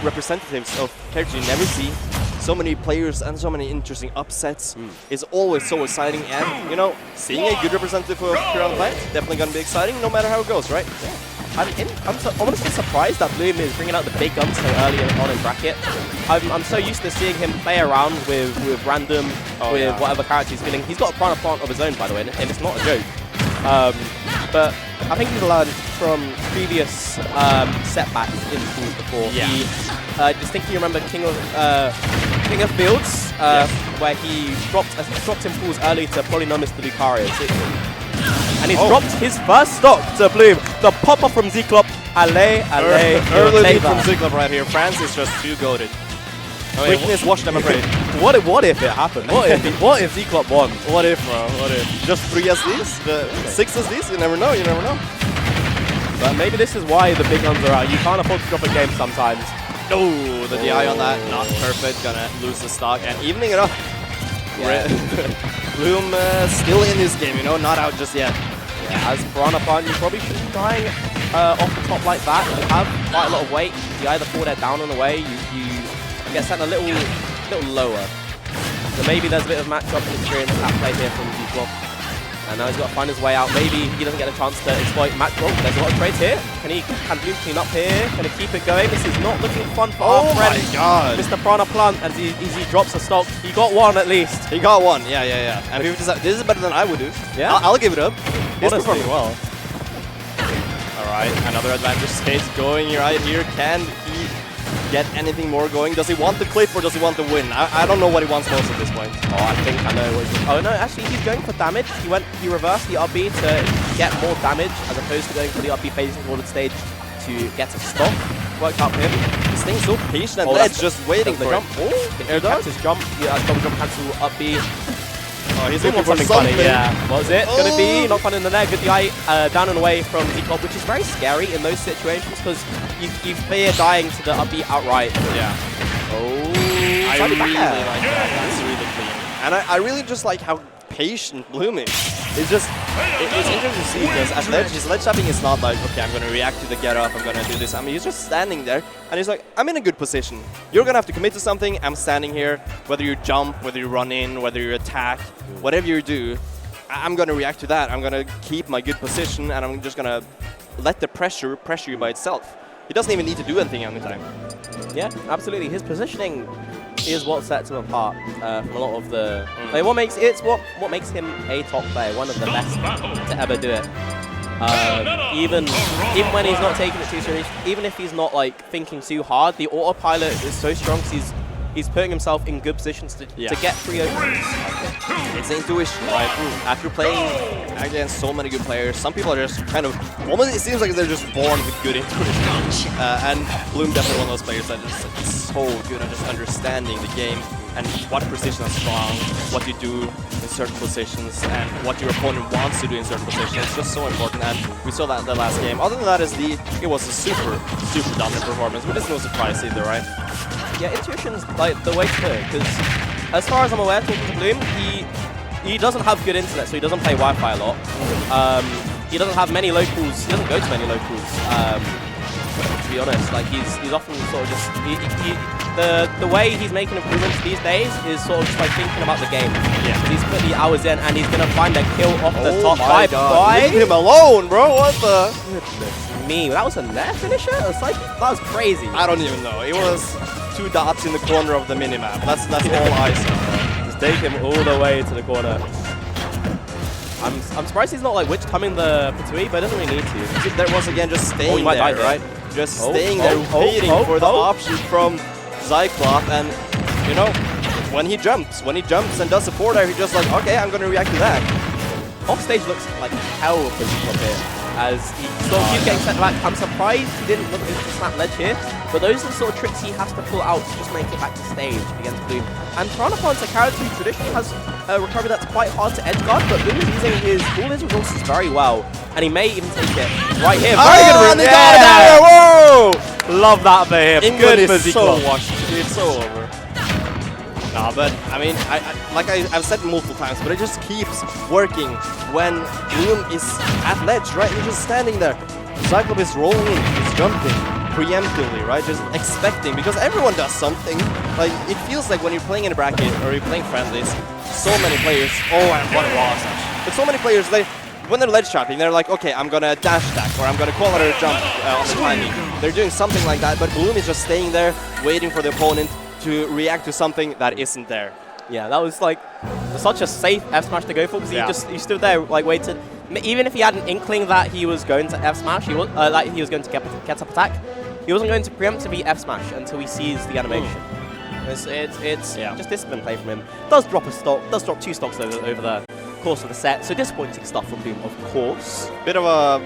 representatives of characters you never see. So many players and so many interesting upsets is always so exciting. And, you know, seeing a good representative of Piranha play, definitely going to be exciting no matter how it goes, right? Yeah. I'm honestly surprised that Bloom is bringing out the big guns so early on in bracket. I'm so used to seeing him play around with random, whatever character he's feeling. He's got a Piranha plant of his own, by the way, and it's not a joke. But I think he's learned from previous setbacks in pools before. Yeah. He distinctly remember King of Fields, where he dropped in pools early to Polynomus the Lucario. And he's dropped his first stock to Bloom. The pop-up from Zyklop. Early lead from Zyklop right here. France is just too goated. Weakness washed, I'm afraid. What if it happened? What if Zyklop won? What if, bro? What if? Just 3 SDs? 6 SDs? You never know, you never know. But maybe this is why the big guns are out. You can't afford to drop a game sometimes. Oh, the DI on that, not perfect. Gonna lose the stock and evening it up. Yeah. Bloom still in this game, you know, not out just yet. Yeah, as Piranha plant, you probably shouldn't be dying off the top like that. You have quite a lot of weight. You either fall there down and away, you get sent a little lower. So maybe there's a bit of matchup experience at play here from Zyklop. And now he's got to find his way out. Maybe he doesn't get a chance to exploit matchup. There's a lot of trades here. Can Bloom clean up here? Can he keep it going? This is not looking fun for our friend, Mr. Piranha Plant, and he drops a stock. He got one at least. He got one, yeah. And this is better than I would do. Yeah, I'll give it up. He's honestly performing well. All right, another advantage stage going right here. Can he get anything more going? Does he want the clip or does he want the win? I don't know what he wants most at this point. Oh, I think I know what he's... Oh no, actually he's going for damage. He reversed the up B to get more damage as opposed to going for the up B phasing toward the stage to get a stop. Worked out for him. He's staying so patient and Ledge just waiting for jump. him. Oh, the air dodge. His jump. Yeah, double jump cancel up B. Oh, he's looking for something funny. Yeah. What was it? Gonna be not fun in the net. Good DI down and away from Zyklop, which is very scary in those situations because you fear dying to the up B outright. Yeah. Oh, I really like that. That's really clean. And I really just like how patient Bloom is. It's just, it's interesting to see because as Ledge, his ledge tapping is not like, okay, I'm going to react to the get up, I'm going to do this. I mean, he's just standing there and he's like, I'm in a good position. You're going to have to commit to something. I'm standing here. Whether you jump, whether you run in, whether you attack, whatever you do, I'm going to react to that. I'm going to keep my good position and I'm just going to let the pressure you by itself. He doesn't even need to do anything anytime. Yeah, absolutely. His positioning is what sets him apart from a lot of the. Like, what makes him a top player, one of the best to ever do it. Even when he's not taking it too serious, even if he's not like thinking too hard, the autopilot is so strong because he's putting himself in good positions to get free opens. It's the intuition, right? After playing against so many good players, some people are just kind of, almost it seems like they're just born with good intuition. And Bloom definitely one of those players that is so good at just understanding the game and what position is strong, what you do in certain positions, and what your opponent wants to do in certain positions. It's just so important, and we saw that in the last game. Other than that, it was a super dominant performance, but it's no surprise either, right? Yeah, intuition's like the way to put it, because as far as I'm aware, talking to Bloom, he doesn't have good internet, so he doesn't play Wi-Fi a lot. He doesn't have many locals. He doesn't go to many locals. To be honest, like he's often sort of just the way he's making improvements these days is sort of just like thinking about the game. Yeah, he's put the hours in and he's gonna find a kill off the top 5. Leave him alone, bro. What the? Goodness me, that was a net finisher. It's like that was crazy. I don't even know. It was 2 dots in the corner of the minimap. That's all I saw. Just take him all the way to the corner. I'm surprised he's not like witch coming the Patui, but he doesn't really need to. There was again just staying there, right? Just staying there, waiting for the option from Zyklop, and you know, when he jumps and does the forward air, he's just like, okay, I'm gonna react to that. Offstage looks like hell for Zyklop here, as he sort of keeps getting sent back. I'm surprised he didn't look into snap ledge here, but those are the sort of tricks he has to pull out to just make it back to stage against Bloom. And Piranha Plant's a character who traditionally has a recovery that's quite hard to edge guard, but Bloom is using all his resources very well, and he may even take it right here. Very good route. Yeah! Whoa! Love that for him. England is so washed. It's so over. Nah, but I mean, I've said it multiple times, but it just keeps working when Bloom is at ledge, right? He's just standing there. Zyklop is rolling in, he's jumping, preemptively, right? Just expecting, because everyone does something. Like, it feels like when you're playing in a bracket or you're playing friendlies, so many players, oh, and what a loss. But so many players, when they're ledge trapping, they're like, okay, I'm gonna dash attack, or I'm gonna call out a jump on the timing. They're doing something like that, but Bloom is just staying there, waiting for the opponent to react to something that isn't there. Yeah, that was like such a safe F smash to go for, because he stood there, like, waited. Even if he had an inkling that he was going to F smash, he was going to get up attack, he wasn't going to preemptively F smash until he sees the animation. It's just discipline play from him. Does drop a stock, does drop 2 stocks over the course of the set. So disappointing stuff from Bloom, of course. Bit of a